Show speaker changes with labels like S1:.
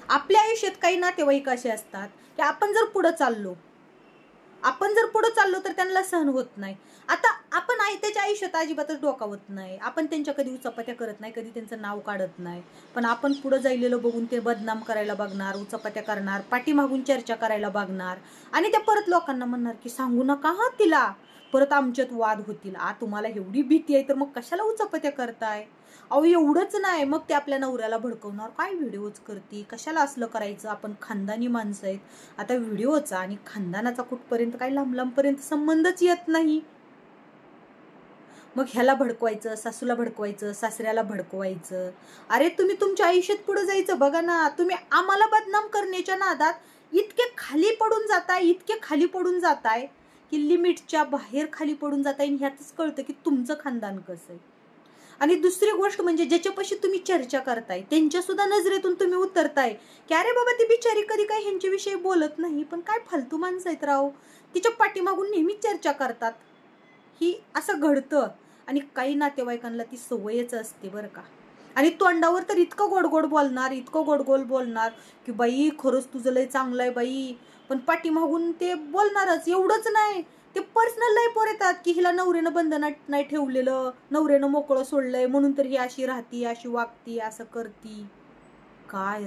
S1: आपल्या आयुष्यात काही नातेवाईक असे असतात की आपण जर पुढे चाललो तर त्यांना सहन होत नाही. आता आपण त्याच्या आयुष्यात अजिबातच डोकावत नाही, आपण त्यांच्या कधी उचापत्या करत नाही, कधी त्यांचं नाव काढत नाही. पण आपण पुढे जायलेलं बघून ते बदनाम करायला बघणार, उचापत्या करणार, पाठीमागून चर्चा करायला बघणार आणि त्या परत लोकांना म्हणणार की सांगू नका हा तिला, परत आमच्यात वाद होतील. तुम्हाला एवढी भीती आहे तर मग कशाला उचापत्या करताय? अहो एवढंच नाही, मग ते आपल्या नवऱ्याला भडकवणार, काय व्हिडिओज करते, कशाला असलं करायचं, आपण खानदानी माणसं आहेत. आता व्हिडिओचा आणि खानदानाचा कुठपर्यंत काही लांबपर्यंत संबंधच येत नाही. मग ह्याला भडकवायचं, सासूला भडकवायचं, सासऱ्याला भडकवायचं. अरे तुम्ही तुमच्या आयुष्यात पुढे जायचं बघा ना. तुम्ही आम्हाला बदनाम करण्याच्या नादात इतके खाली पडून जाताय की लिमिटच्या बाहेर खाली पडून जाताय. ह्यातच कळतं की तुमचं खानदान कसं आहे. आणि दुसरी गोष्ट म्हणजे ज्याच्यापाशी तुम्ही चर्चा करताय त्यांच्या सुद्धा नजरेतून तुम्ही उतरताय की अरे बाबा ती बिचारी कधी काही ह्यांच्याविषयी बोलत नाही, पण काय फालतू माणसं आहेत राव, तिच्या पाठीमागून नेहमी चर्चा करतात. ही असं घडतं. आणि काही नातेवाईकांना ती सवयच असते बरं का. आणि तोंडावर तर इतकं गोड बोलणार की बाई खरंच तुझं लय चांगलं आहे बाई, पण पाठीमागून ते बोलणारच. एवढंच नाही, ते पर्सनल लाईफवर येतात की हिला नवऱ्यानं बंधनात नाही ठेवलेलं, नवऱ्यानं मोकळं सोडलंय म्हणून तर ही अशी राहती, अशी वागती, असं करती. काय